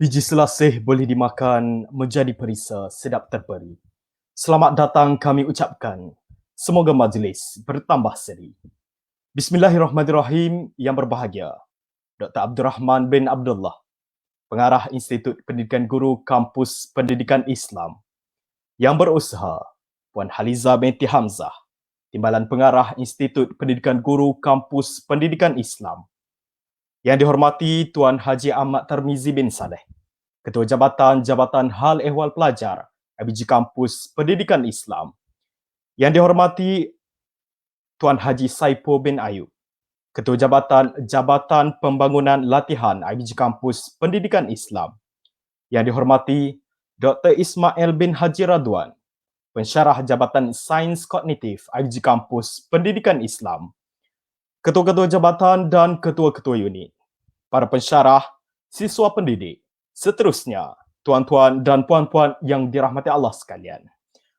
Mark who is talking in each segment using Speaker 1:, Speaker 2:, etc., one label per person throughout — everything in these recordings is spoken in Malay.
Speaker 1: Biji selasih boleh dimakan menjadi perisa sedap terperi. Selamat datang kami ucapkan. Semoga majlis bertambah seri. Bismillahirrahmanirrahim. Yang berbahagia, Dr. Abdul Rahman bin Abdullah, Pengarah Institut Pendidikan Guru Kampus Pendidikan Islam. Yang berusaha, Puan Haliza binti Hamzah, Timbalan Pengarah Institut Pendidikan Guru Kampus Pendidikan Islam. Yang dihormati Tuan Haji Ahmad Tarmizi bin Saleh, Ketua Jabatan Hal Ehwal Pelajar IBG Kampus Pendidikan Islam. Yang dihormati Tuan Haji Saipo bin Ayub, Ketua Jabatan Pembangunan Latihan IBG Kampus Pendidikan Islam. Yang dihormati Dr. Ismail bin Haji Radwan, Pensyarah Jabatan Sains Kognitif IBG Kampus Pendidikan Islam. Ketua-ketua jabatan dan ketua-ketua unit, para pensyarah, siswa pendidik, seterusnya, tuan-tuan dan puan-puan yang dirahmati Allah sekalian.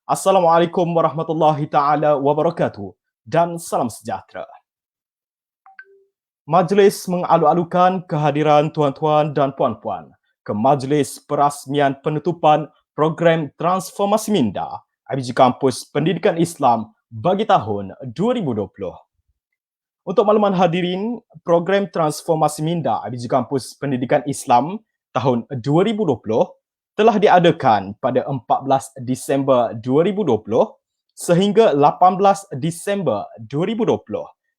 Speaker 1: Assalamualaikum warahmatullahi taala wabarakatuh dan salam sejahtera. Majlis mengalu-alukan kehadiran tuan-tuan dan puan-puan ke majlis perasmian penutupan program Transformasi Minda IBG Kampus Pendidikan Islam bagi tahun 2020. Untuk makluman hadirin, program Transformasi Minda IBG Kampus Pendidikan Islam tahun 2020 telah diadakan pada 14 Disember 2020 sehingga 18 Disember 2020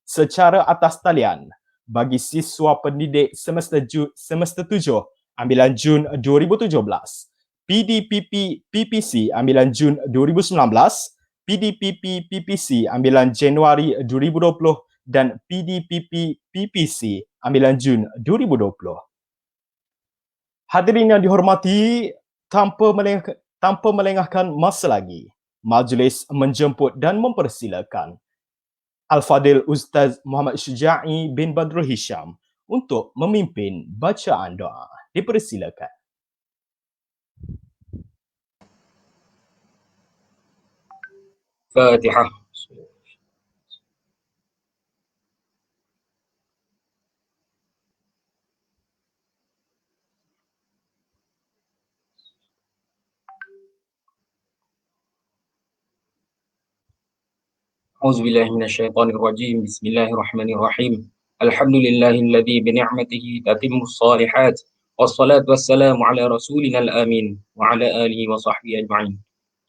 Speaker 1: secara atas talian bagi siswa pendidik semester 7 ambilan Jun 2017, PDPP PPC ambilan Jun 2019, PDPP PPC ambilan Januari 2020 dan PDPP PPC ambilan Jun 2020. Hadirin yang dihormati, tanpa melengahkan masa lagi, majlis menjemput dan mempersilakan Al-Fadil Ustaz Muhammad Syuja'i bin Badrul Hisham untuk memimpin bacaan doa. Dipersilakan.
Speaker 2: Fatihah. A'udzubillahi minasyaitonirrajim. Bismillahirrahmanirrahim. Alhamdulillahilladzi bi ni'matihi tatimmus shalihat. Wassalatu wassalamu ala rasulinal amin wa ala alihi wa sahbihi ajma'in.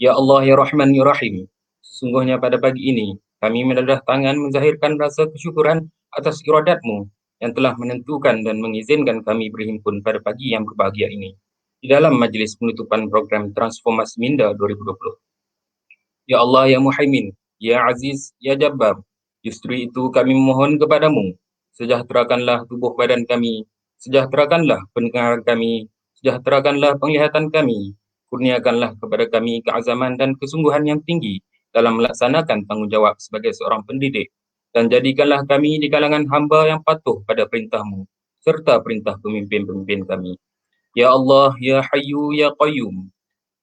Speaker 2: Ya Allah ya Rahman ya Rahim. Sesungguhnya pada pagi ini kami menadah tangan menzahirkan rasa kesyukuran atas iradat-Mu yang telah menentukan dan mengizinkan kami berhimpun pada pagi yang berbahagia ini di dalam majlis penutupan program Transformasi Minda 2020. Ya Allah ya Muhaimin, ya Aziz, ya Jabbar, justru itu kami memohon kepadamu, sejahterakanlah tubuh badan kami, sejahterakanlah pendengaran kami, sejahterakanlah penglihatan kami, kurniakanlah kepada kami keazaman dan kesungguhan yang tinggi dalam melaksanakan tanggungjawab sebagai seorang pendidik, dan jadikanlah kami di kalangan hamba yang patuh pada perintah-Mu, serta perintah pemimpin-pemimpin kami. Ya Allah, ya Hayyu, ya Qayyum,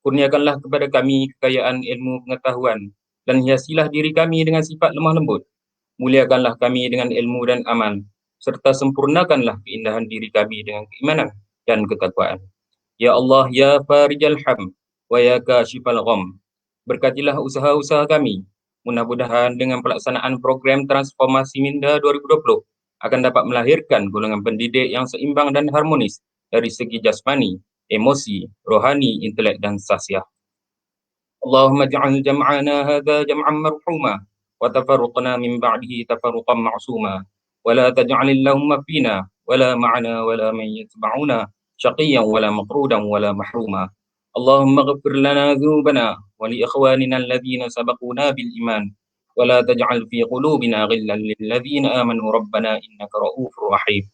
Speaker 2: kurniakanlah kepada kami kekayaan ilmu pengetahuan dan hiasilah diri kami dengan sifat lemah lembut. Muliakanlah kami dengan ilmu dan amal, serta sempurnakanlah keindahan diri kami dengan keimanan dan ketakwaan. Ya Allah, ya Farijal Ham, wa ya Kashifal Gham, berkatilah usaha-usaha kami. Mudah-mudahan dengan pelaksanaan program Transformasi Minda 2020 akan dapat melahirkan golongan pendidik yang seimbang dan harmonis dari segi jasmani, emosi, rohani, intelek dan sahsiah. Allahumma ja'al jam'ana hadha jam'an marhuma wa tafarruqna min ba'dihi tafarruqan ma'suma wa la taj'al Allahumma fina wa la ma'ana wa la man yatba'una syaqiyan wa la maqrudan wa la mahruma. Allahumma ghfir lana dhunubana wa li ikhwanina alladhina sabaquna bil iman wa la taj'al fi qulubina ghillan lil ladzina amanu rabbana innaka ra'ufur rahim.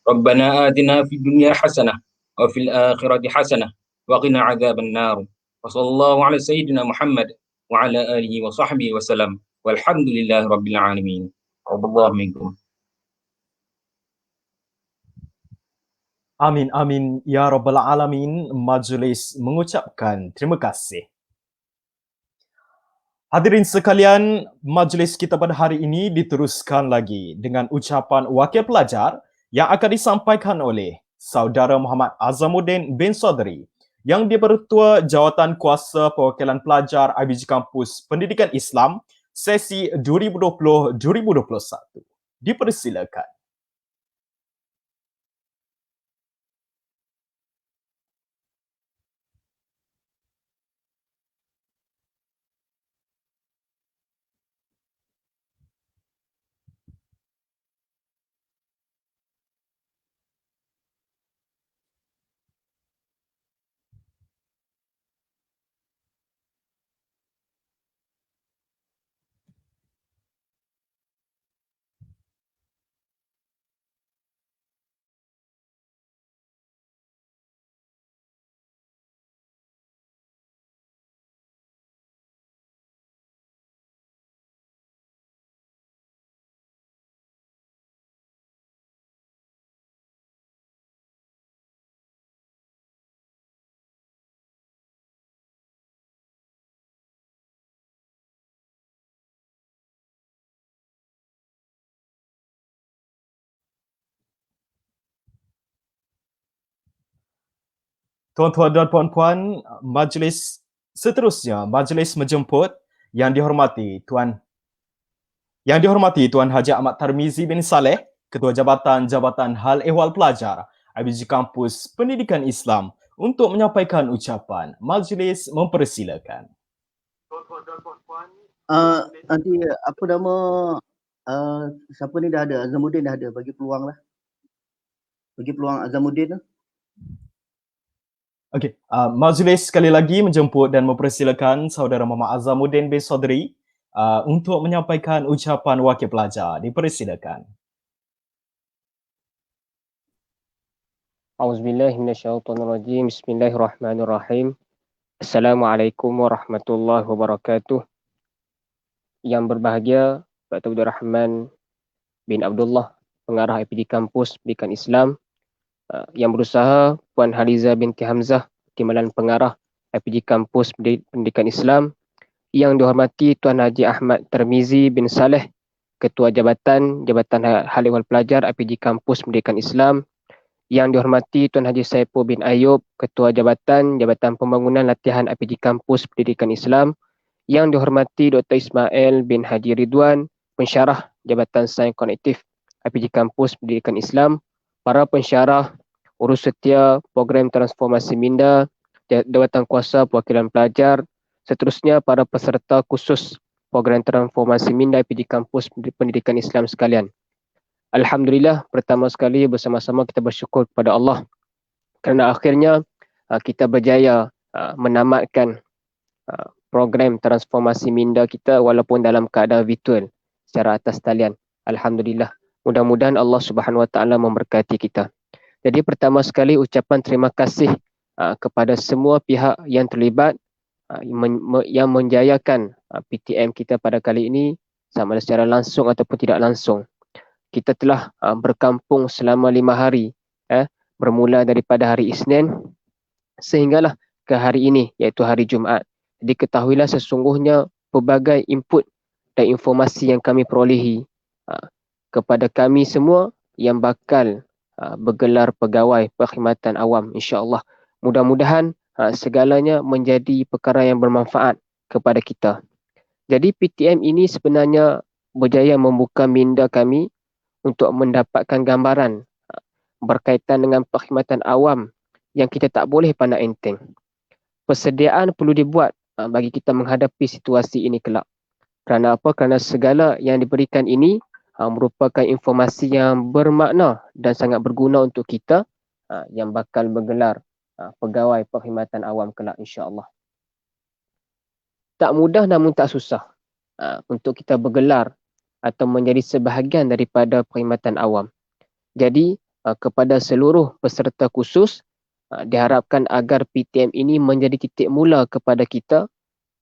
Speaker 2: Rabbana atina fid dunya hasanah wa fil akhirati hasanah wa qina adzaban nar. Wa sallallahu ala sayyidina Muhammad wa ala alihi wa sahbihi wa salam. Walhamdulillahi rabbil alamin. Wallahu minkum.
Speaker 1: Amin, amin, ya Rabbal Alamin. Majlis mengucapkan terima kasih. Hadirin sekalian, majlis kita pada hari ini diteruskan lagi dengan ucapan wakil pelajar yang akan disampaikan oleh Saudara Muhammad Azamuddin bin Sodri, yang Dipertua Jawatan Kuasa Perwakilan Pelajar IBG Kampus Pendidikan Islam sesi 2020-2021. Dipersilakan. Tuan-tuan dan puan-puan, majlis seterusnya, majlis menjemput yang dihormati Tuan Haji Ahmad Tarmizi bin Saleh, Ketua Jabatan Hal Ehwal Pelajar IBG Kampus Pendidikan Islam untuk menyampaikan ucapan. Majlis mempersilakan.
Speaker 3: Nanti apa nama siapa ni dah ada, Azamuddin dah ada, bagi peluang lah. Bagi peluang Azamuddin lah.
Speaker 1: Okey, majlis sekali lagi menjemput dan mempersilakan saudara Muhammad Azamuddin bin Sodri untuk menyampaikan ucapan wakil pelajar. Dipersilakan.
Speaker 4: Auzubillahi minasyaitonirrajim. Bismillahirrahmanirrahim. Assalamualaikum warahmatullahi wabarakatuh. Yang berbahagia Dr. Abdul Rahman bin Abdullah, pengarah IPD Kampus Pendidikan Islam, yang berusaha Puan Haliza binti Hamzah, Timbalan Pengarah IPD Kampus Pendidikan Islam, yang dihormati Tuan Haji Ahmad Tarmizi bin Saleh, Ketua Jabatan Hal Ehwal Pelajar IPD Kampus Pendidikan Islam, yang dihormati Tuan Haji Saipul bin Ayub, Ketua Jabatan Pembangunan Latihan IPD Kampus Pendidikan Islam, yang dihormati Dr. Ismail bin Haji Ridwan, Pensyarah Jabatan Sains Kognitif IPD Kampus Pendidikan Islam, para pensyarah, urus setia program transformasi minda, Jawatan Kuasa Perwakilan Pelajar, seterusnya para peserta khusus program transformasi minda IPD Kampus Pendidikan Islam sekalian. Alhamdulillah, pertama sekali bersama-sama kita bersyukur kepada Allah kerana akhirnya kita berjaya menamatkan program transformasi minda kita walaupun dalam keadaan virtual secara atas talian. Alhamdulillah. Mudah-mudahan Allah Subhanahu Wa Taala memberkati kita. Jadi pertama sekali ucapan terima kasih kepada semua pihak yang terlibat yang menjayakan PTM kita pada kali ini, sama ada secara langsung ataupun tidak langsung. Kita telah berkampung selama 5 hari, bermula daripada hari Isnin sehinggalah ke hari ini, iaitu hari Jumaat. Jadi ketahuilah sesungguhnya pelbagai input dan informasi yang kami perolehi kepada kami semua yang bakal bergelar pegawai perkhidmatan awam, insya-Allah. Mudah-mudahan segalanya menjadi perkara yang bermanfaat kepada kita. Jadi PTM ini sebenarnya berjaya membuka minda kami untuk mendapatkan gambaran berkaitan dengan perkhidmatan awam yang kita tak boleh pandang enteng. Persediaan perlu dibuat bagi kita menghadapi situasi ini kelak. Kerana apa? Kerana segala yang diberikan ini merupakan informasi yang bermakna dan sangat berguna untuk kita yang bakal bergelar pegawai perkhidmatan awam kelak, insya-Allah. Tak mudah namun tak susah untuk kita bergelar atau menjadi sebahagian daripada perkhidmatan awam. Jadi kepada seluruh peserta khusus, diharapkan agar PTM ini menjadi titik mula kepada kita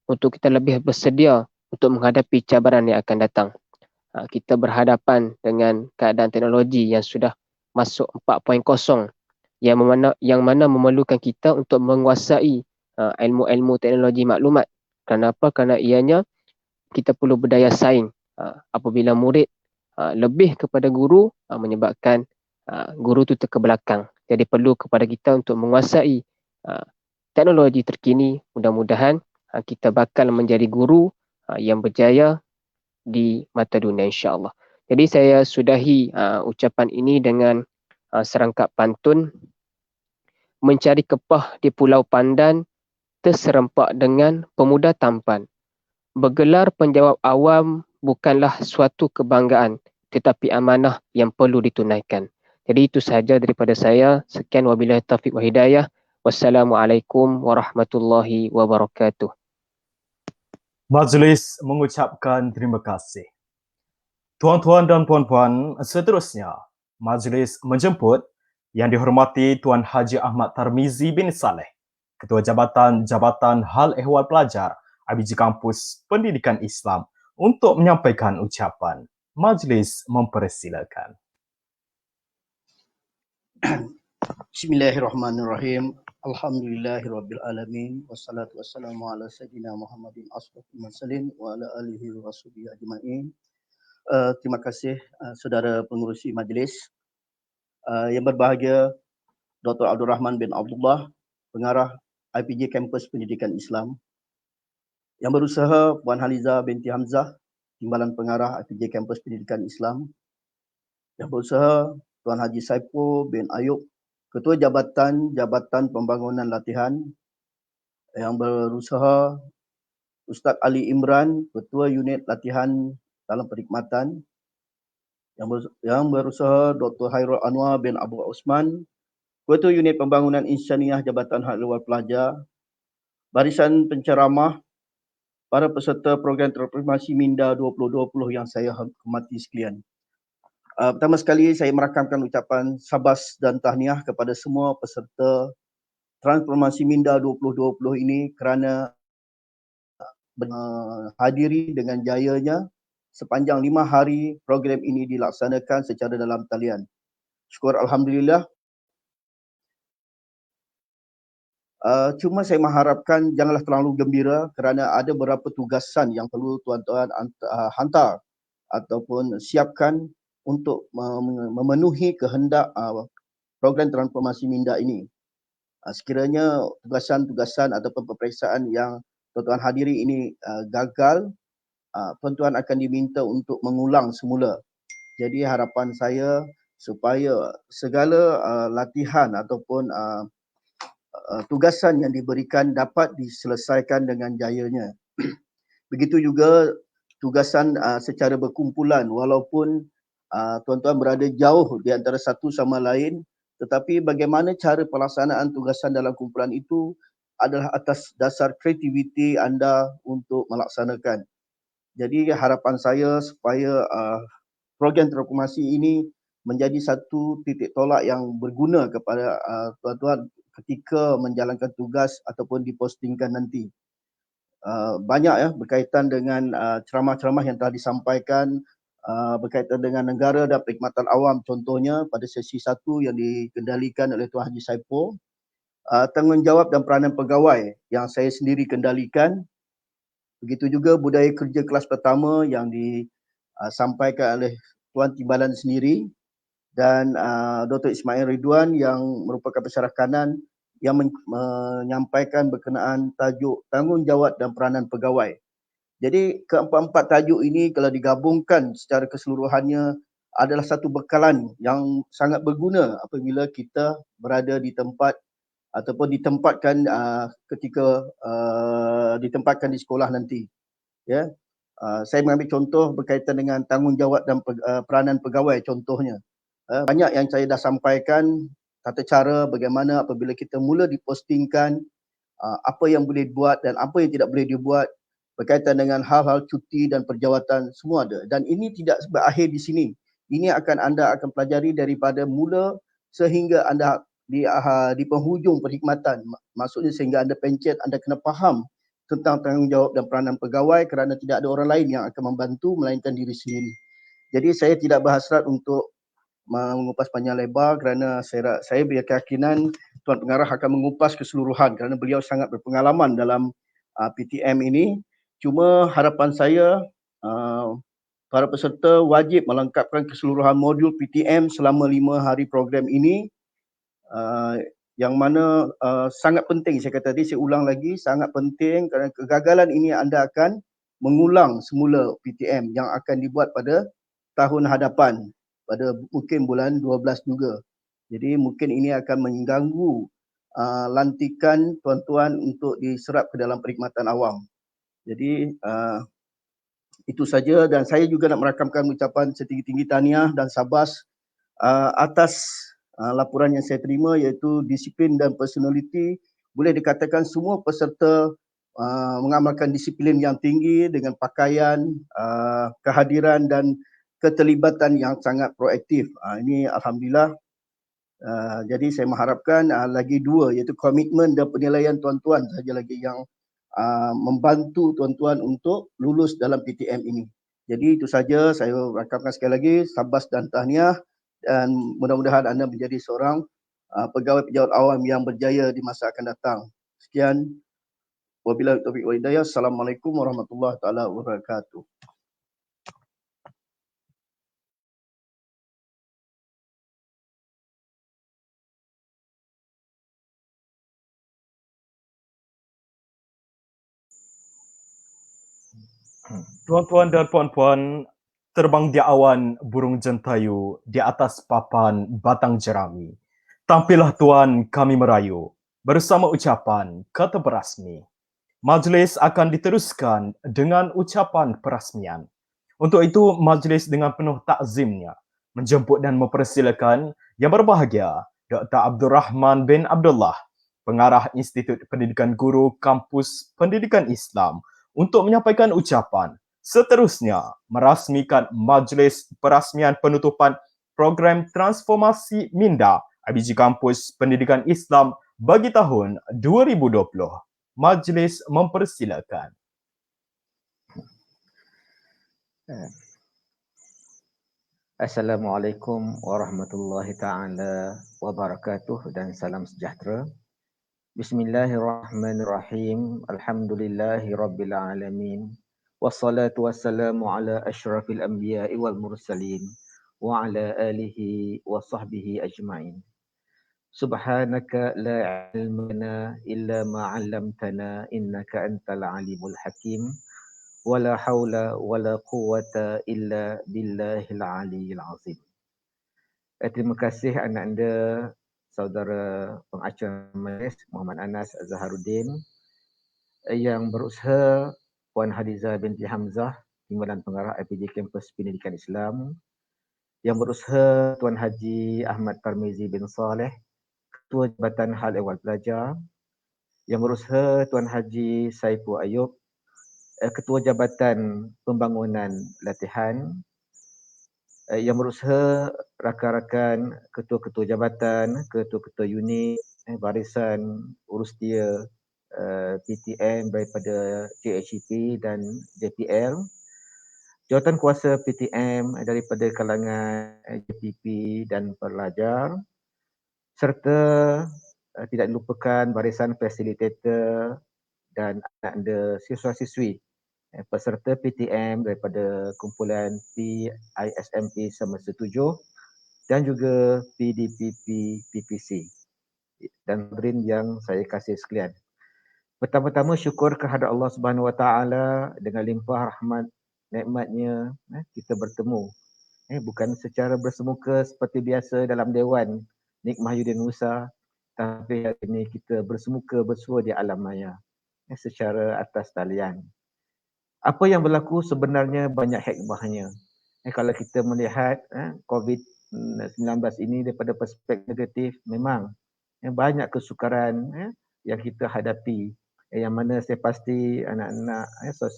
Speaker 4: untuk kita lebih bersedia untuk menghadapi cabaran yang akan datang. Kita berhadapan dengan keadaan teknologi yang sudah masuk 4.0 yang mana memerlukan kita untuk menguasai ilmu-ilmu teknologi maklumat. Kenapa? Kerana ianya kita perlu berdaya saing apabila murid lebih kepada guru, menyebabkan guru tu terkebelakang. Jadi perlu kepada kita untuk menguasai teknologi terkini. Mudah-mudahan kita bakal menjadi guru yang berjaya di mata dunia, insya-Allah. Jadi saya sudahi ucapan ini dengan serangkap pantun. Mencari kepah di Pulau Pandan, terserempak dengan pemuda tampan. Bergelar penjawab awam bukanlah suatu kebanggaan, tetapi amanah yang perlu ditunaikan. Jadi itu sahaja daripada saya. Sekian wabillahi taufiq wa hidayah. Wassalamualaikum warahmatullahi wabarakatuh.
Speaker 1: Majlis mengucapkan terima kasih. Tuan-tuan dan puan-puan, seterusnya majlis menjemput Yang dihormati Tuan Haji Ahmad Tarmizi bin Saleh, Ketua Jabatan Hal Ehwal Pelajar IPG Kampus Pendidikan Islam untuk menyampaikan ucapan. Majlis mempersilakan.
Speaker 3: Bismillahirrahmanirrahim. Alhamdulillahirabbil alamin wassalatu wassalamu ala sayyidina Muhammadin asrofil mursalin wa ala alihi wa washabihi ajmain. Terima kasih saudara pengerusi majlis. Yang berbahagia Dr. Abdul Rahman bin Abdullah, Pengarah IPG Kampus Pendidikan Islam. Yang berusaha Puan Haliza binti Hamzah, Timbalan Pengarah IPG Kampus Pendidikan Islam. Yang berusaha Tuan Haji Saipo bin Ayub, Ketua Jabatan Pembangunan Latihan. Yang berusaha Ustaz Ali Imran, Ketua Unit Latihan dalam Perkhidmatan. Yang berusaha Dr. Hairul Anwar bin Abu Osman, Ketua Unit Pembangunan Insaniah Jabatan Hak Ehwal Pelajar, barisan penceramah, para peserta program transformasi Minda 2020 yang saya hormati sekalian. Pertama sekali saya merakamkan ucapan sabas dan tahniah kepada semua peserta transformasi Minda 2020 ini kerana hadiri dengan jayanya sepanjang 5 hari program ini dilaksanakan secara dalam talian. Syukur Alhamdulillah. Cuma saya mengharapkan janganlah terlalu gembira kerana ada beberapa tugasan yang perlu tuan-tuan hantar ataupun siapkan untuk memenuhi kehendak program transformasi Minda ini. Sekiranya tugasan-tugasan ataupun peperiksaan yang tuan-tuan hadiri ini gagal, tuan-tuan akan diminta untuk mengulang semula. Jadi harapan saya supaya segala latihan ataupun tugasan yang diberikan dapat diselesaikan dengan jayanya. Begitu juga tugasan secara berkumpulan, walaupun tuan-tuan berada jauh di antara satu sama lain, tetapi bagaimana cara pelaksanaan tugasan dalam kumpulan itu adalah atas dasar kreativiti anda untuk melaksanakan. Jadi harapan saya supaya program transformasi ini menjadi satu titik tolak yang berguna kepada tuan-tuan ketika menjalankan tugas ataupun dipostingkan nanti. Banyak berkaitan dengan ceramah-ceramah yang telah disampaikan berkaitan dengan negara dan perkhidmatan awam, contohnya pada sesi 1 yang dikendalikan oleh Tuan Haji Saipo. Tanggungjawab dan peranan pegawai yang saya sendiri kendalikan. Begitu juga budaya kerja kelas pertama yang disampaikan oleh Tuan Timbalan sendiri dan Dr. Ismail Ridwan yang merupakan pensyarah kanan yang menyampaikan berkenaan tajuk tanggungjawab dan peranan pegawai. Jadi keempat-empat tajuk ini kalau digabungkan secara keseluruhannya adalah satu bekalan yang sangat berguna apabila kita berada di tempat ataupun ditempatkan ketika ditempatkan di sekolah nanti. Ya, saya mengambil contoh berkaitan dengan tanggungjawab dan peranan pegawai contohnya. Banyak yang saya dah sampaikan tata cara bagaimana apabila kita mula dipostingkan apa yang boleh dibuat dan apa yang tidak boleh dibuat berkaitan dengan hal-hal cuti dan perjawatan semua ada. Dan ini tidak berakhir di sini. Ini anda akan pelajari daripada mula sehingga anda di penghujung perkhidmatan. Maksudnya sehingga anda pencet, anda kena faham tentang tanggungjawab dan peranan pegawai kerana tidak ada orang lain yang akan membantu melainkan diri sendiri. Jadi saya tidak berhasrat untuk mengupas panjang lebar kerana saya berkeyakinan Tuan Pengarah akan mengupas keseluruhan kerana beliau sangat berpengalaman dalam PTM ini. Cuma harapan saya para peserta wajib melengkapkan keseluruhan modul PTM selama 5 hari program ini yang mana sangat penting, saya kata tadi, saya ulang lagi, sangat penting kerana kegagalan ini anda akan mengulang semula PTM yang akan dibuat pada tahun hadapan, pada mungkin bulan 12 juga. Jadi mungkin ini akan mengganggu lantikan tuan-tuan untuk diserap ke dalam perkhidmatan awam. Jadi itu saja, dan saya juga nak merakamkan ucapan setinggi-tinggi tahniah dan sabas atas laporan yang saya terima, iaitu disiplin dan personality. Boleh dikatakan semua peserta mengamalkan disiplin yang tinggi dengan pakaian, kehadiran dan keterlibatan yang sangat proaktif. Ini Alhamdulillah. Jadi saya mengharapkan lagi dua, iaitu komitmen dan penilaian tuan-tuan saja lagi yang membantu tuan-tuan untuk lulus dalam PTM ini. Jadi itu saja, saya rakamkan sekali lagi sabas dan tahniah, dan mudah-mudahan anda menjadi seorang pegawai pejabat awam yang berjaya di masa akan datang. Sekian. Wabillahi taufiq wal hidayah. Assalamualaikum warahmatullahi taala wabarakatuh.
Speaker 1: Tuan-tuan dan puan-puan, terbang di awan burung jentayu di atas papan batang jerami. Tampillah tuan kami merayu bersama ucapan kata berasmi. Majlis akan diteruskan dengan ucapan perasmian. Untuk itu, majlis dengan penuh takzimnya menjemput dan mempersilakan yang berbahagia Dr. Abdul Rahman bin Abdullah, Pengarah Institut Pendidikan Guru Kampus Pendidikan Islam, untuk menyampaikan ucapan. Seterusnya, merasmikan majlis perasmian penutupan program transformasi minda IBG Kampus Pendidikan Islam bagi tahun 2020. Majlis mempersilakan.
Speaker 5: Assalamualaikum warahmatullahi taala wabarakatuh dan salam sejahtera. Bismillahirrahmanirrahim. Alhamdulillahi rabbil alamin. Wassalatu wassalamu ala asyrafil anbiya'i wal mursalin wa ala alihi wa sahbihi ajma'in. Subhanaka la ilma lana illa ma 'allamtana innaka antal alimul hakim. Wala haula wala quwwata illa billahil aliyyil azim. Terima kasih anak anda, saudara pengacara majlis Muhammad Anas Zaharuddin, yang berusaha Puan Haliza binti Hamzah, Timbalan Pengarah IPG Kampus Pendidikan Islam, yang berusaha Tuan Haji Ahmad Tarmizi bin Saleh, Ketua Jabatan Hal Ehwal Pelajar, yang berusaha Tuan Haji Saiful Ayub, Ketua Jabatan Pembangunan Latihan, yang berusaha rakan-rakan ketua-ketua jabatan, ketua-ketua unit, barisan urustia PTM daripada JHEP dan JPL, jawatan kuasa PTM daripada kalangan JPP dan pelajar, serta tidak dilupakan barisan fasilitator dan anak anda siswa-siswi peserta PTM daripada kumpulan PISMP semester 7 dan juga PDPP PPC dan hadirin yang saya kasih sekalian. Pertama-tama syukur kehadrat Allah Subhanahu Wa Taala dengan limpah rahmat nikmatnya kita bertemu. Bukan secara bersemuka seperti biasa dalam dewan Nik Mahyudin Musa, tapi hari ini kita bersemuka bersua di alam maya secara atas talian. Apa yang berlaku sebenarnya banyak hikmahnya. Kalau kita melihat COVID-19 ini daripada perspektif negatif, memang banyak kesukaran yang kita hadapi. Yang mana saya pasti anak-anak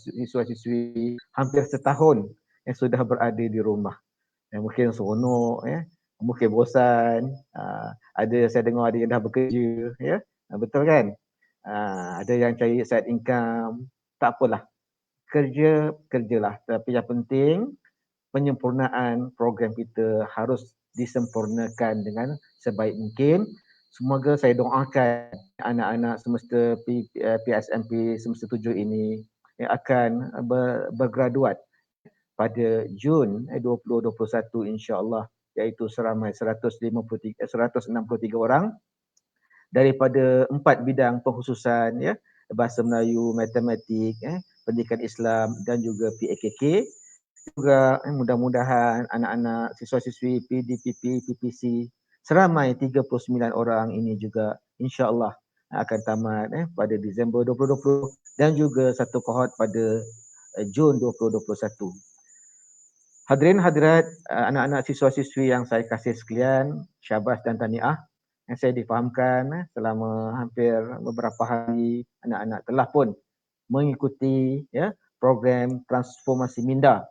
Speaker 5: siswa-siswi hampir setahun yang sudah berada di rumah. Mungkin seronok, mungkin bosan. Ada saya dengar ada yang dah bekerja, betul kan? Ada yang cari side income. Tak apalah. Kerjalah, tapi yang penting penyempurnaan program kita harus disempurnakan dengan sebaik mungkin. Semoga saya doakan anak-anak semester PSMP semester 7 ini yang akan bergraduat pada Jun 2021 insya-Allah, iaitu seramai 163 orang daripada 4 bidang pengkhususan, ya, bahasa Melayu, matematik, pendidikan Islam dan juga PAKK. Juga mudah-mudahan anak-anak siswa-siswi PDPP, PPC seramai 39 orang ini juga insya-Allah akan tamat pada Disember 2020 dan juga satu kohort pada Jun 2021. Hadirin hadirat, anak-anak siswa-siswi yang saya kasih sekalian, syabas dan tahniah. Yang saya difahamkan selama hampir beberapa hari anak-anak telah pun mengikuti, ya, program transformasi minda,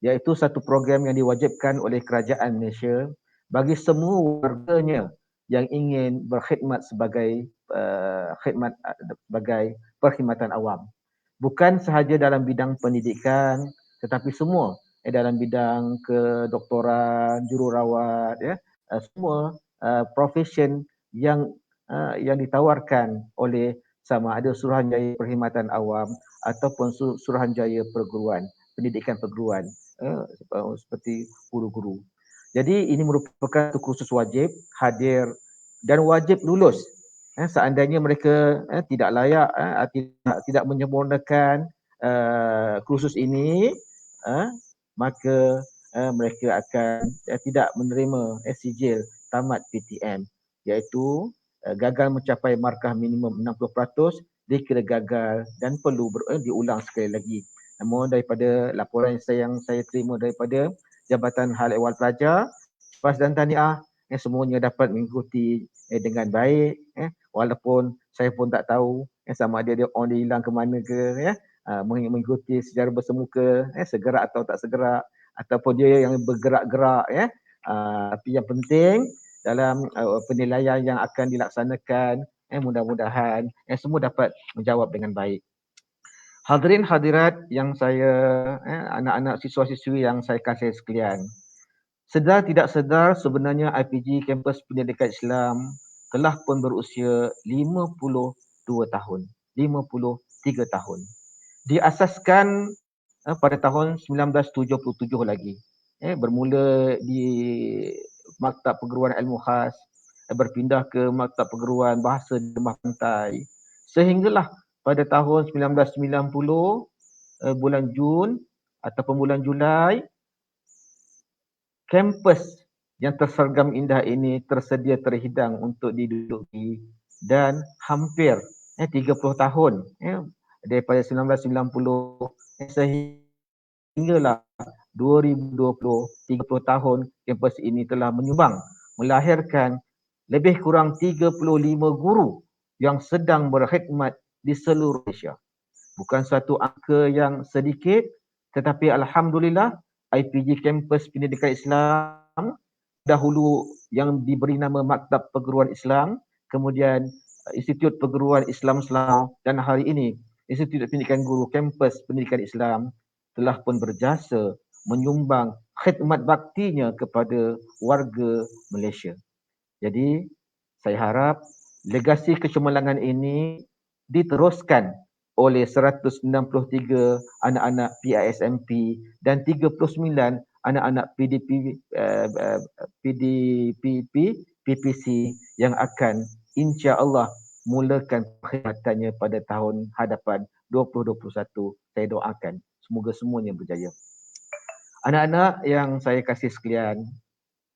Speaker 5: iaitu satu program yang diwajibkan oleh kerajaan Malaysia bagi semua warganya yang ingin berkhidmat sebagai sebagai perkhidmatan awam. Bukan sahaja dalam bidang pendidikan tetapi semua dalam bidang kedoktoran, jururawat, ya, semua profession yang ditawarkan oleh sama ada Suruhanjaya Perkhidmatan Awam ataupun Suruhanjaya Perguruan, pendidikan perguruan, seperti guru-guru. Jadi ini merupakan kursus wajib hadir dan wajib lulus. Seandainya mereka tidak layak, tidak menyempurnakan kursus ini, maka mereka akan tidak menerima sijil tamat PTM, iaitu gagal mencapai markah minimum 60% dikira gagal dan perlu diulang sekali lagi. Namun daripada laporan yang saya terima daripada Jabatan Hal Ehwal Pelajar, syabas dan tahniah, semuanya dapat mengikuti dengan baik, walaupun saya pun tak tahu sama ada dia orang hilang ke mana ke, ya, mengikuti secara bersemuka, segera atau tak segera, ataupun dia yang bergerak-gerak, ya. Tapi yang penting dalam penilaian yang akan dilaksanakan, mudah-mudahan semua dapat menjawab dengan baik. Hadirin hadirat yang saya, anak-anak siswa-siswi yang saya kasih sekalian, sedar tidak sedar sebenarnya IPG Kampus Pendidikan Islam telah pun berusia 52 tahun, 53 tahun. Diasaskan pada tahun 1977 lagi. Bermula di Maktab Perguruan Ilmu Khas, berpindah ke Maktab Perguruan Bahasa di Lembah Pantai, sehinggalah pada tahun 1990 bulan Jun ataupun bulan Julai, kampus yang tersergam indah ini tersedia terhidang untuk diduduki dan hampir 30 tahun daripada 1990 sehinggalah 2020, 30 tahun kampus ini telah menyumbang, melahirkan lebih kurang 35 guru yang sedang berkhidmat di seluruh Malaysia. Bukan suatu angka yang sedikit, tetapi alhamdulillah IPG Kampus Pendidikan Islam dahulu yang diberi nama Maktab Perguruan Islam, kemudian Institut Perguruan Islam Selangor, dan hari ini Institut Pendidikan Guru Kampus Pendidikan Islam telah pun berjasa menyumbang khidmat baktinya kepada warga Malaysia. Jadi saya harap legasi kecemerlangan ini diteruskan oleh 163 anak-anak PISMP dan 39 anak-anak PPC yang akan insya-Allah mulakan khidmatannya pada tahun hadapan 2021. Saya doakan semoga semuanya berjaya. Anak-anak yang saya kasih sekalian,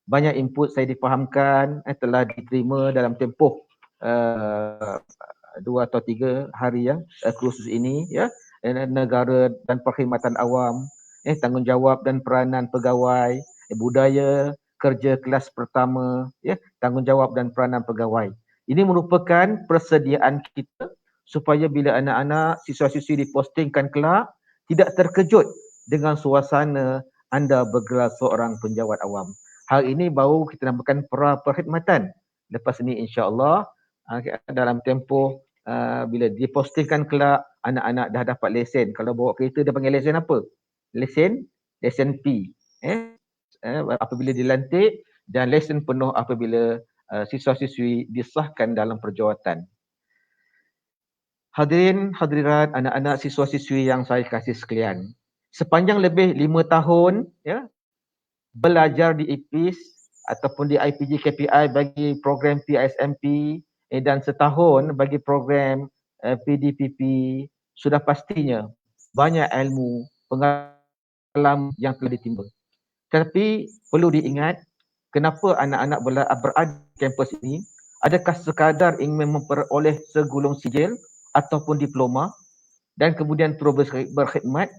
Speaker 5: banyak input saya difahamkan telah diterima dalam tempoh 2 atau 3 hari kursus ini, ya, negara dan perkhidmatan awam, tanggungjawab dan peranan pegawai, budaya kerja kelas pertama, ya, tanggungjawab dan peranan pegawai. Ini merupakan persediaan kita supaya bila anak-anak siswa-siswi dipostingkan kelak tidak terkejut dengan suasana anda bergelar seorang penjawat awam. Hal ini baru kita namakan pra-perkhidmatan. Lepas ini insya-Allah dalam tempoh bila dipostingkan kelak anak-anak dah dapat lesen. Kalau bawa kereta dia panggil lesen apa? Lesen P. Apabila dilantik, dan lesen penuh apabila siswa-siswi disahkan dalam perjawatan. Hadirin hadirat anak-anak siswa-siswi yang saya kasih sekalian, sepanjang lebih 5 tahun, ya, belajar di IPIS, ataupun di IPG KPI bagi program PISMP dan setahun bagi program PDPP, sudah pastinya banyak ilmu, pengalaman yang telah ditimba. Tetapi perlu diingat, kenapa anak-anak berada di kampus ini? Adakah sekadar ingin memperoleh segulung sijil ataupun diploma dan kemudian terus berkhidmat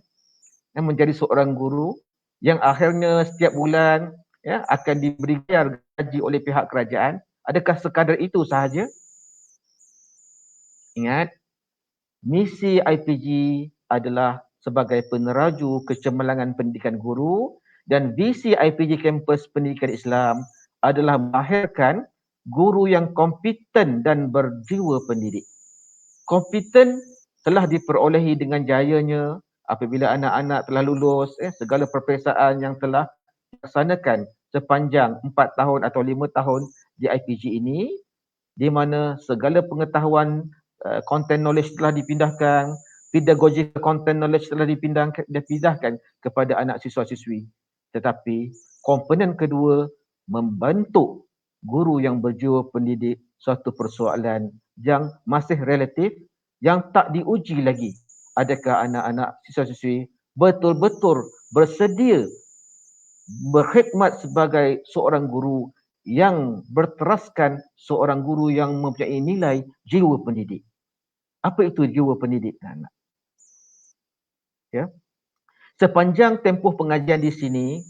Speaker 5: dan menjadi seorang guru yang akhirnya setiap bulan akan diberi gaji oleh pihak kerajaan? Adakah sekadar itu sahaja? Ingat, misi IPG adalah sebagai peneraju kecemerlangan pendidikan guru, dan visi IPG Kampus Pendidikan Islam adalah melahirkan guru yang kompeten dan berjiwa pendidik. Kompeten telah diperolehi dengan jayanya apabila anak-anak telah lulus segala peperiksaan yang telah dilaksanakan sepanjang 4 tahun atau 5 tahun di IPG ini, di mana segala pengetahuan content knowledge telah dipindahkan, pedagogical content knowledge telah dipindahkan kepada anak siswa-siswi. Tetapi komponen kedua, membentuk guru yang berjiwa pendidik, suatu persoalan yang masih relatif, yang tak diuji lagi. Adakah anak-anak siswa-siswi betul-betul bersedia berkhidmat sebagai seorang guru yang berteraskan, seorang guru yang mempunyai nilai jiwa pendidik. Apa itu jiwa pendidik, anak? Ya. Sepanjang tempoh pengajian di sini,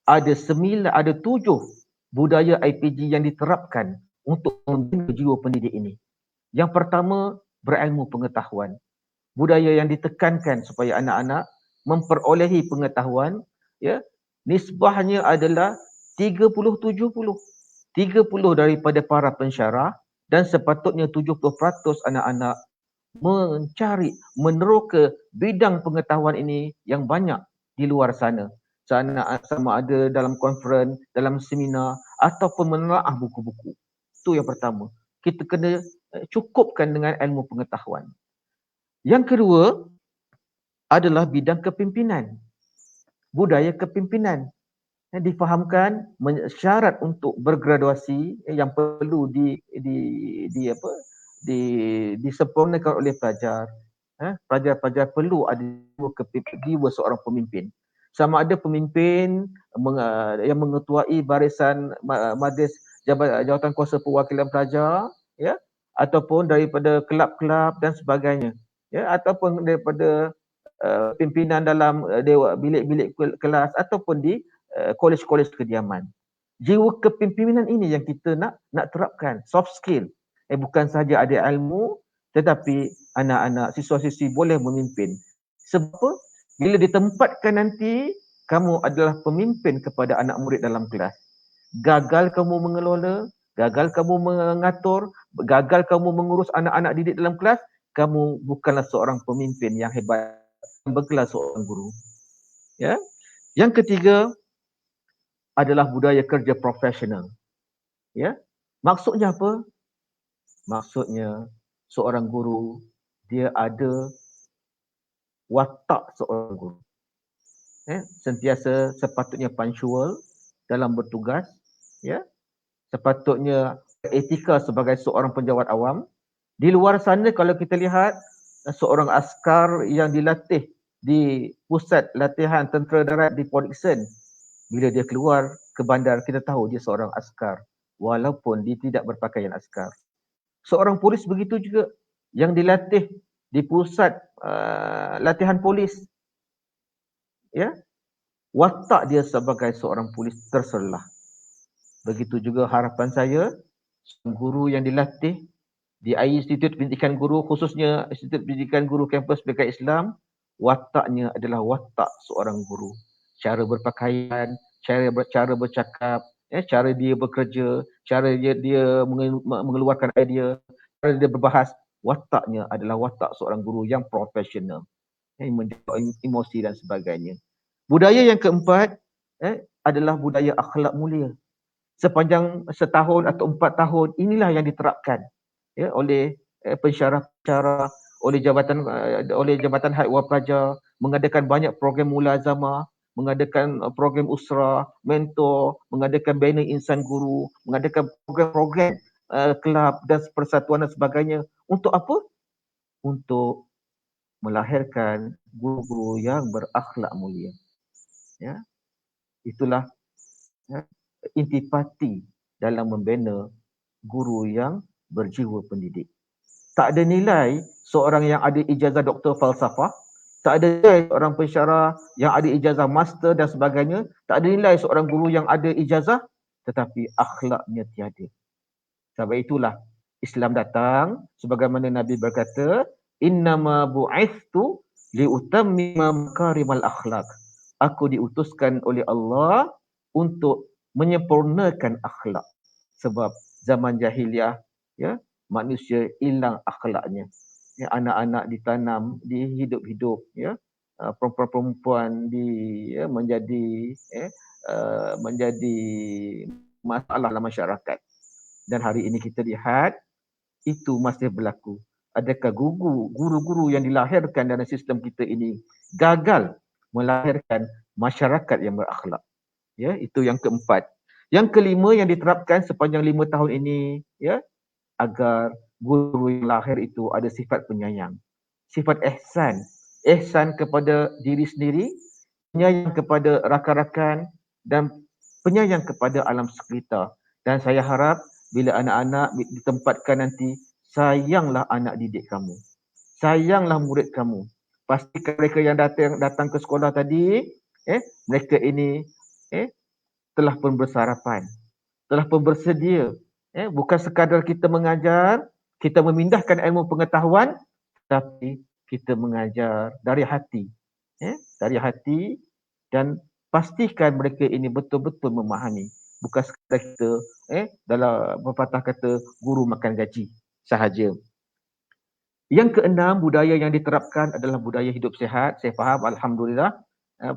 Speaker 5: ada 7 budaya IPG yang diterapkan untuk membina jiwa pendidik ini. Yang pertama, berilmu pengetahuan. Budaya yang ditekankan supaya anak-anak memperolehi pengetahuan, ya, nisbahnya adalah 30-70. 30 daripada para pensyarah dan sepatutnya 70% anak-anak mencari, meneroka bidang pengetahuan ini yang banyak di luar sana. Sama ada dalam konferen, dalam seminar ataupun menelaah buku-buku. Itu yang pertama. Kita kena cukupkan dengan ilmu pengetahuan. Yang kedua adalah bidang kepimpinan. Budaya kepimpinan. Difahamkan syarat untuk bergraduasi yang perlu disempurnakan oleh pelajar. Pelajar-pelajar perlu ada jiwa seorang pemimpin. Sama ada pemimpin yang mengetuai barisan majlis jawatan kuasa perwakilan pelajar, ya, ataupun daripada kelab-kelab dan sebagainya, ya, ataupun daripada pimpinan dalam bilik-bilik kelas ataupun di kolej-kolej kediaman. Jiwa kepimpinan ini yang kita nak terapkan, soft skill. Bukan sahaja ada ilmu, tetapi anak-anak siswa-siswi boleh memimpin. Sebab bila ditempatkan nanti, kamu adalah pemimpin kepada anak murid dalam kelas. Gagal kamu mengelola, gagal kamu mengatur, gagal kamu mengurus anak-anak didik dalam kelas, kamu bukanlah seorang pemimpin yang hebat, bukanlah seorang guru. Ya. Yang ketiga adalah budaya kerja profesional. Ya. Maksudnya apa? Maksudnya seorang guru dia ada watak seorang guru. Sentiasa sepatutnya punctual dalam bertugas, ya. Sepatutnya etika sebagai seorang penjawat awam. Di luar sana kalau kita lihat seorang askar yang dilatih di pusat latihan tentera darat di Port Dickson, bila dia keluar ke bandar kita tahu dia seorang askar walaupun dia tidak berpakaian askar. Seorang polis begitu juga yang dilatih di pusat latihan polis, ya, watak dia sebagai seorang polis terserlah. Begitu juga harapan saya, guru yang dilatih di Institut Pendidikan Guru, khususnya Institut Pendidikan Guru Kampus Pendidikan Islam, wataknya adalah watak seorang guru. Cara berpakaian, cara bercakap, cara dia bekerja, cara dia mengeluarkan idea, cara dia berbahas, wataknya adalah watak seorang guru yang profesional, menjaga emosi dan sebagainya. Budaya yang keempat adalah budaya akhlak mulia. Sepanjang setahun atau 4 tahun inilah yang diterapkan, ya, oleh pensyarah-pensyarah, oleh Jabatan Hak Ehwal Pelajar, mengadakan banyak program mulazamah, mengadakan program usra, mentor, mengadakan banner insan guru, mengadakan program-program kelab dan persatuan dan sebagainya. Untuk apa? Untuk melahirkan guru-guru yang berakhlak mulia. Ya, itulah ya, intipati dalam membina guru yang berjiwa pendidik. Tak ada nilai seorang yang ada ijazah doktor falsafah, tak ada nilai seorang pensyarah yang ada ijazah master dan sebagainya, tak ada nilai seorang guru yang ada ijazah tetapi akhlaknya tiada. Sebab itulah Islam datang sebagaimana Nabi berkata, innama bu'ithtu liutammima makarimal akhlak. Aku diutuskan oleh Allah untuk menyempurnakan akhlak. Sebab zaman jahiliah ya, manusia hilang akhlaknya. Ya, anak-anak ditanam, dihidup-hidup ya, perempuan-perempuan menjadi menjadi masalah dalam masyarakat. Dan hari ini kita lihat itu masih berlaku. Adakah guru-guru yang dilahirkan dalam sistem kita ini gagal melahirkan masyarakat yang berakhlak? Ya, itu yang keempat. Yang kelima yang diterapkan sepanjang 5 tahun ini, ya, agar guru yang lahir itu ada sifat penyayang, sifat ihsan, ihsan kepada diri sendiri, penyayang kepada rakan-rakan dan penyayang kepada alam sekitar. Dan saya harap bila anak-anak ditempatkan nanti, sayanglah anak didik kamu, sayanglah murid kamu. Pastikan mereka yang datang ke sekolah tadi, mereka ini telah pun bersarapan, telah pun bersedia. Bukan sekadar kita mengajar, kita memindahkan ilmu pengetahuan, tapi kita mengajar dari hati. Dari hati, dan pastikan mereka ini betul-betul memahami. Bukan sekadar kita dalam pepatah kata guru makan gaji sahaja. Yang keenam, budaya yang diterapkan adalah budaya hidup sihat. Saya faham, alhamdulillah,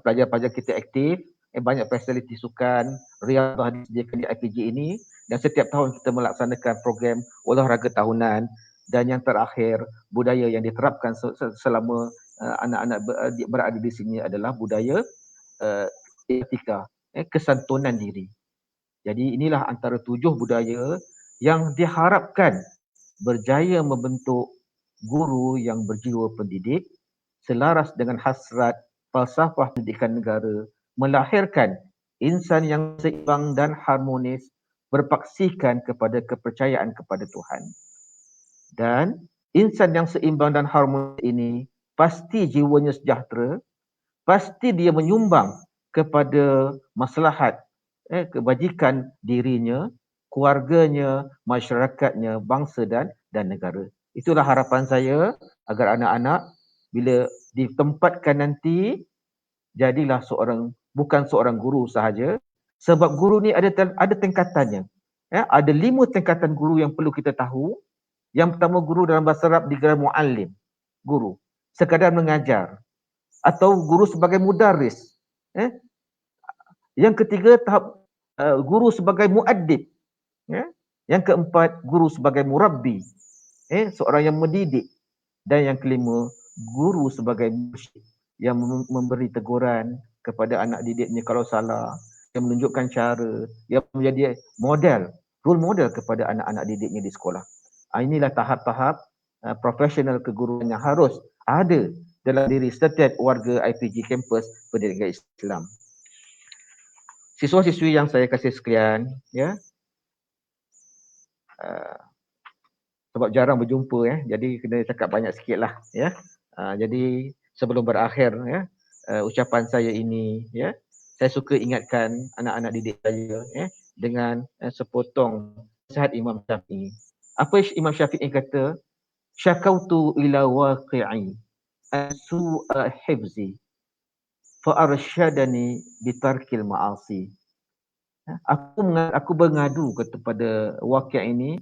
Speaker 5: pelajar-pelajar kita aktif, banyak fasiliti sukan, riyadhah disediakan di IPG ini, dan setiap tahun kita melaksanakan program olahraga tahunan. Dan yang terakhir, budaya yang diterapkan selama anak-anak berada di sini adalah budaya etika, kesantunan diri. Jadi inilah antara 7 budaya yang diharapkan berjaya membentuk guru yang berjiwa pendidik selaras dengan hasrat falsafah pendidikan negara, melahirkan insan yang seimbang dan harmonis, berpaksikan kepada kepercayaan kepada Tuhan. Dan insan yang seimbang dan harmonis ini pasti jiwanya sejahtera, pasti dia menyumbang kepada maslahat kebajikan dirinya, keluarganya, masyarakatnya, bangsa dan negara. Itulah harapan saya agar anak-anak bila ditempatkan nanti jadilah bukan seorang guru sahaja, sebab guru ni ada tingkatannya. Ada 5 tingkatan guru yang perlu kita tahu. Yang pertama, guru dalam bahasa Arab digelar muallim, guru sekadar mengajar, atau guru sebagai mudarris. Yang ketiga, tahap guru sebagai muaddib. Yang keempat, guru sebagai murabbi, seorang yang mendidik. Dan yang kelima, guru sebagai mursyid, yang memberi teguran kepada anak didiknya kalau salah, yang menunjukkan cara, yang menjadi model, role model kepada anak-anak didiknya di sekolah. Inilah tahap-tahap profesional keguruan yang harus ada dalam diri setiap warga IPG Kampus Pendidikan Islam. Siswa-siswi yang saya kasih sekalian, ya, sebab jarang berjumpa, jadi kena cakap banyak sikit lah, ya. Jadi sebelum berakhir, ya, ucapan saya ini, ya, saya suka ingatkan anak-anak didik saya, dengan sepotong nasihat Imam Syafi'i. Apa Imam Syafi'i kata? Syakautu ila waqi'i su'a hifzi fa arsyadani bitarkil ma'asi. Aku mengadu kepada waqi' ini,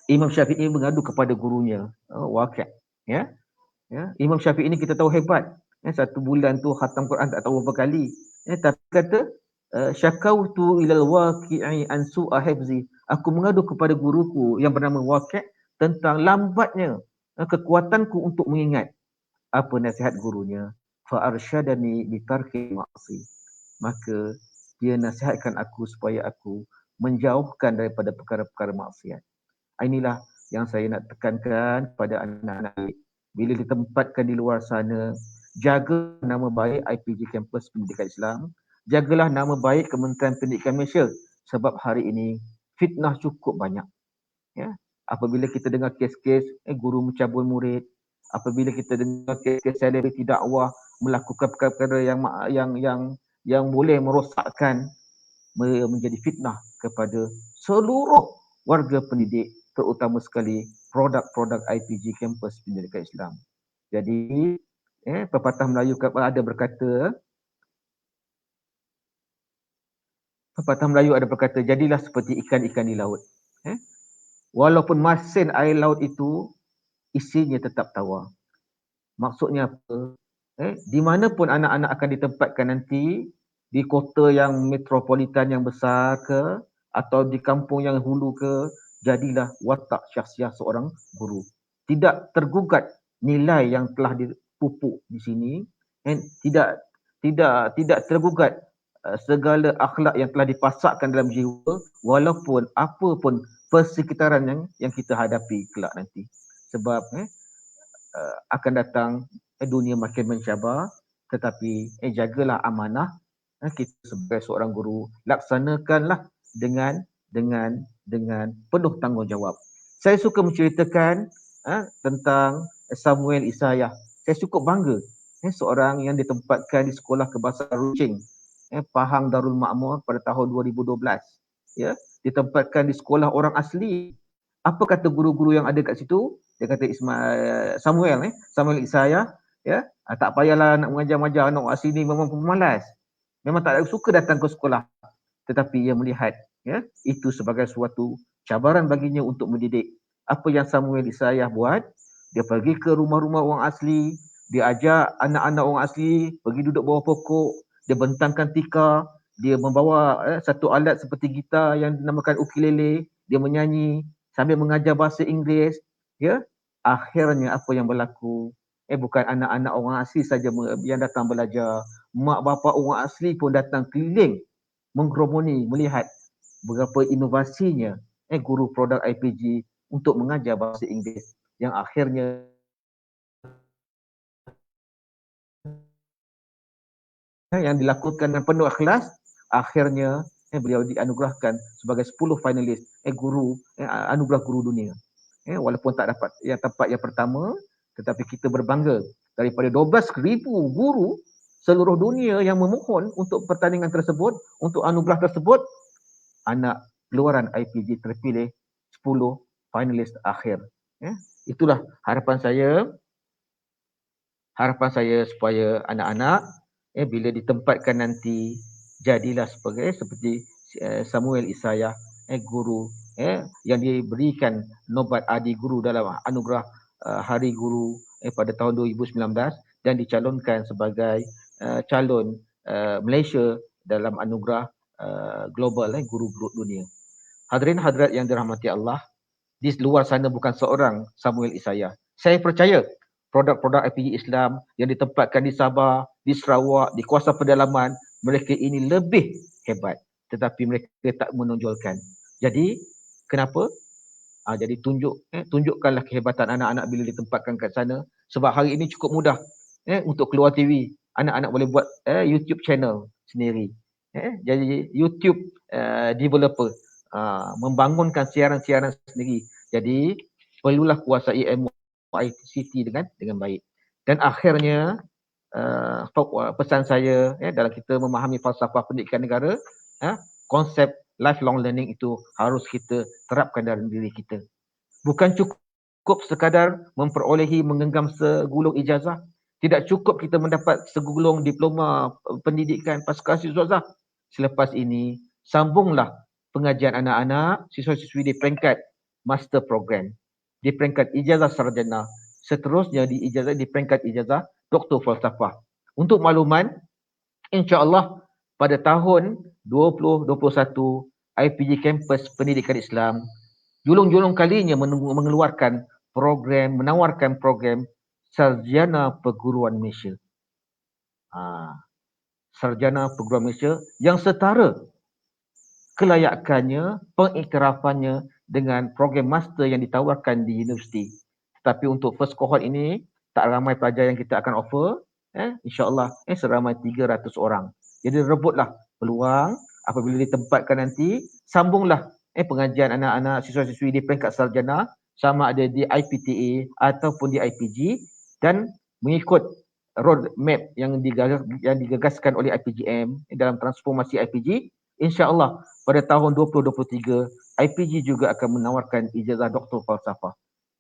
Speaker 5: Imam Syafi'i mengadu kepada gurunya, waqi', ya. Imam Syafi'i ini kita tahu hebat, 1 bulan tu khatam Quran tak tahu berapa kali, tapi kata syakautu ilal waqi'i an su'a hifzi, aku mengadu kepada guruku yang bernama Waqi' tentang lambatnya kekuatanku untuk mengingat. Apa nasihat gurunya? fa arsyadani bi tarki ma'asi. Maka dia nasihatkan aku supaya aku menjauhkan daripada perkara-perkara maksiat. Inilah yang saya nak tekankan kepada anak-anak. Bila ditempatkan di luar sana, jaga nama baik IPG Kampus Pendidikan Islam, jagalah nama baik Kementerian Pendidikan Malaysia, sebab hari ini fitnah cukup banyak. Ya, apabila kita dengar kes-kes guru mencabul murid, apabila kita dengar kes-kes selebriti dakwah melakukan perkara-perkara yang boleh merosakkan, menjadi fitnah kepada seluruh warga pendidik, terutama sekali produk-produk IPG Kampus Pendidikan Islam. Jadi pepatah Melayu ada berkata, jadilah seperti ikan-ikan di laut. Walaupun masin air laut itu isinya tetap tawar. Maksudnya apa? Di mana pun anak-anak akan ditempatkan nanti, di kota yang metropolitan yang besar ke, atau di kampung yang hulu ke, jadilah watak syakhsiah seorang guru. Tidak tergugat nilai yang telah dipupuk di sini, tidak tergugat segala akhlak yang telah dipasakkan dalam jiwa, walaupun apa pun persekitaran yang kita hadapi kelak nanti. Sebab akan datang dunia makin mencabar, tetapi jagalah amanah kita sebagai seorang guru, laksanakanlah dengan penuh tanggungjawab. Saya suka menceritakan tentang Samuel Isayah. Saya cukup bangga seorang yang ditempatkan di sekolah kebahasaan Rucing, Pahang Darul Makmur pada tahun 2012. Ya, ditempatkan di sekolah orang asli. Apa kata guru-guru yang ada kat situ? Dia kata Samuel Isayah, ya, tak payahlah nak mengajar-ajar anak asli ni, memang pemalas. Memang tak suka datang ke sekolah. Tetapi ia melihat itu sebagai suatu cabaran baginya untuk mendidik. Apa yang Samuel Isayah buat? Dia pergi ke rumah-rumah orang asli, dia ajak anak-anak orang asli pergi duduk bawah pokok, dia bentangkan tikar, dia membawa satu alat seperti gitar yang dinamakan ukulele, dia menyanyi sambil mengajar bahasa Inggeris. Ya, akhirnya apa yang berlaku? Bukan anak-anak orang asli saja yang datang belajar, mak bapa orang asli pun datang keliling menggeromoni melihat berapa inovasinya guru produk IPG untuk mengajar bahasa Inggeris, yang akhirnya yang dilakukan dengan penuh ikhlas. Akhirnya beliau dianugerahkan sebagai 10 finalis anugerah guru dunia. Walaupun tak dapat tempat yang pertama, tetapi kita berbangga daripada 12,000 guru seluruh dunia yang memohon untuk pertandingan tersebut, untuk anugerah tersebut, anak keluaran IPG terpilih 10 finalis akhir. Itulah harapan saya supaya anak-anak bila ditempatkan nanti, jadilah seperti Samuel Isayah, guru yang diberikan nobat Adi Guru dalam anugerah Hari Guru pada tahun 2019 dan dicalonkan sebagai calon Malaysia dalam anugerah global guru dunia. Hadirin hadirat yang dirahmati Allah, di luar sana bukan seorang Samuel Isayah. Saya percaya produk-produk IPG Islam yang ditempatkan di Sabah, di Sarawak, di kawasan pedalaman, mereka ini lebih hebat, tetapi mereka tak menonjolkan. Jadi kenapa? Jadi tunjukkanlah kehebatan anak-anak bila ditempatkan kat sana. Sebab hari ini cukup mudah untuk keluar TV. Anak-anak boleh buat YouTube channel sendiri. Jadi YouTube developer, membangunkan siaran-siaran sendiri. Jadi perlulah kuasai ilmu ICT dengan baik. Dan akhirnya pesan saya dalam kita memahami falsafah pendidikan negara, konsep lifelong learning itu harus kita terapkan dalam diri kita. Bukan cukup sekadar menggenggam segulung ijazah. Tidak cukup kita mendapat segulung diploma pendidikan pasca ijazah. Selepas ini, sambunglah pengajian anak-anak, siswa-siswi di peringkat master program, di peringkat ijazah sarjana, seterusnya di peringkat ijazah doktor falsafah. Untuk makluman, insya-Allah pada tahun 2021 IPG Kampus Pendidikan Islam julung-julung kalinya menawarkan program sarjana perguruan Malaysia. Sarjana Program Malaysia yang setara kelayakannya, pengiktirafannya dengan program master yang ditawarkan di universiti. Tetapi untuk first cohort ini, tak ramai pelajar yang kita akan offer. InsyaAllah seramai 300 orang. Jadi rebutlah peluang apabila ditempatkan nanti, sambunglah pengajian anak-anak siswa-siswi di peringkat sarjana, sama ada di IPTA ataupun di IPG, dan mengikut roadmap yang digagaskan oleh IPGM dalam transformasi IPG, insya-Allah pada tahun 2023 IPG juga akan menawarkan ijazah doktor falsafah.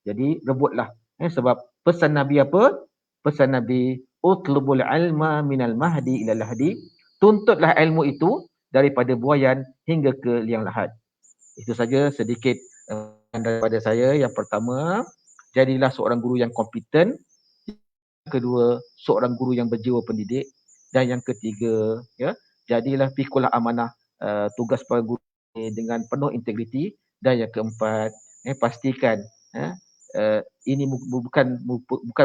Speaker 5: Jadi rebutlah sebab pesan Nabi apa? Pesan Nabi, utlubul ilma minal mahdi ilal lahdi, tuntutlah ilmu itu daripada buayan hingga ke liang lahat. Itu saja sedikit daripada saya. Yang pertama, jadilah seorang guru yang kompeten. Kedua, seorang guru yang berjiwa pendidik. Dan yang ketiga, jadilah pikulah amanah tugas para guru dengan penuh integriti. Dan yang keempat, pastikan ini bukan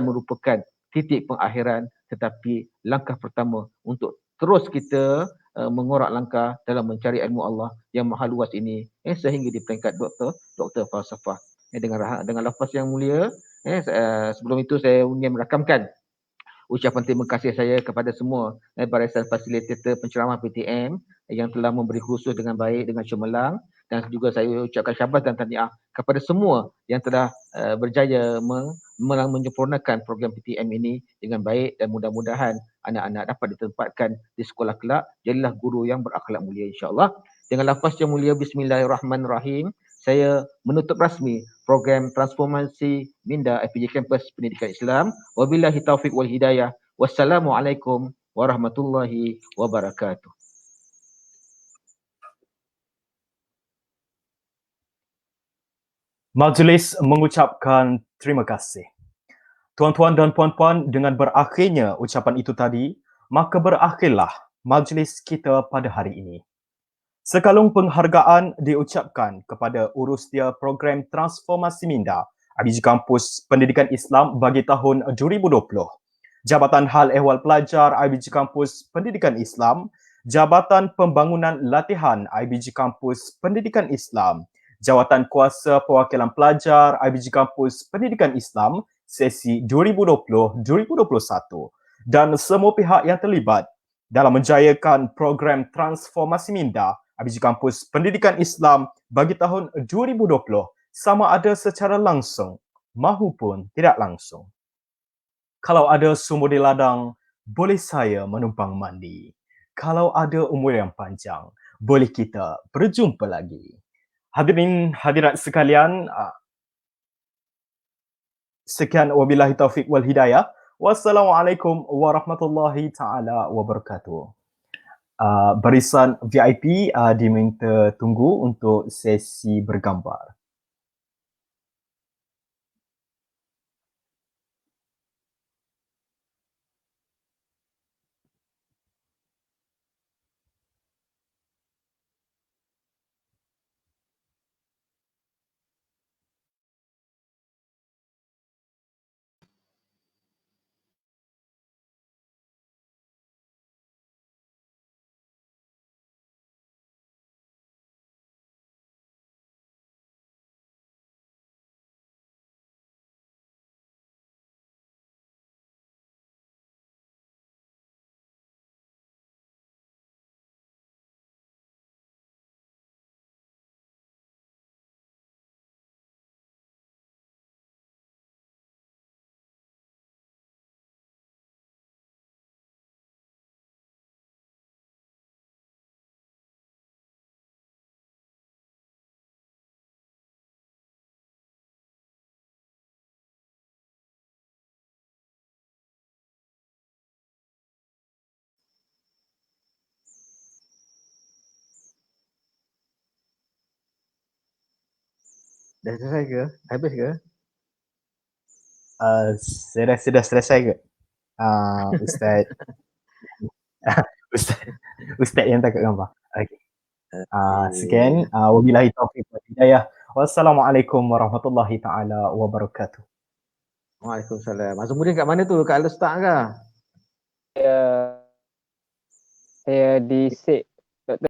Speaker 5: merupakan titik pengakhiran, tetapi langkah pertama untuk terus kita mengorak langkah dalam mencari ilmu Allah yang maha luas ini, sehingga di peringkat doktor falsafah. Dengan lafaz yang mulia, sebelum itu saya ingin merakamkan ucapan terima kasih saya kepada semua barisan fasilitator penceramah PTM yang telah memberi khusus dengan baik, dengan cemerlang, dan juga saya ucapkan syabas dan tahniah kepada semua yang telah berjaya menyempurnakan program PTM ini dengan baik, dan mudah-mudahan anak-anak dapat ditempatkan di sekolah kelak, jadilah guru yang berakhlak mulia insya-Allah. Dengan lafaz yang mulia, bismillahirrahmanirrahim, saya menutup rasmi program transformasi Minda IPG Kampus Pendidikan Islam. Wabillahi taufiq wal hidayah. Wassalamualaikum warahmatullahi wabarakatuh.
Speaker 1: Majlis mengucapkan terima kasih. Tuan-tuan dan puan-puan, dengan berakhirnya ucapan itu tadi, maka berakhirlah majlis kita pada hari ini. Sekalung penghargaan diucapkan kepada urusdia program Transformasi Minda IPG Kampus Pendidikan Islam bagi tahun 2020. Jabatan Hal Ehwal Pelajar IPG Kampus Pendidikan Islam, Jabatan Pembangunan Latihan IPG Kampus Pendidikan Islam, Jawatan Kuasa Perwakilan Pelajar IPG Kampus Pendidikan Islam sesi 2020-2021 dan semua pihak yang terlibat dalam menjayakan program Transformasi Minda IPG Kampus Pendidikan Islam bagi tahun 2020, sama ada secara langsung maupun tidak langsung. Kalau ada sumur di ladang, boleh saya menumpang mandi. Kalau ada umur yang panjang, boleh kita berjumpa lagi. Hadirin hadirat sekalian, sekian wabillahi taufiq wal hidayah. Wassalamualaikum warahmatullahi taala wabarakatuh. Barisan VIP diminta tunggu untuk sesi bergambar.
Speaker 5: Dah selesai ke? Habis ke?
Speaker 1: Sudah selesai ke? Ustaz. Ustaz yang tak kat gambar. Okey. Sekian. Wabillahi taufiq wal hidayah. Wassalamualaikum warahmatullahi taala wabarakatuh.
Speaker 5: Waalaikumsalam. Azmuddin kat mana tu? Kat Al-Ustaz ke?
Speaker 4: Ya. Saya di SIG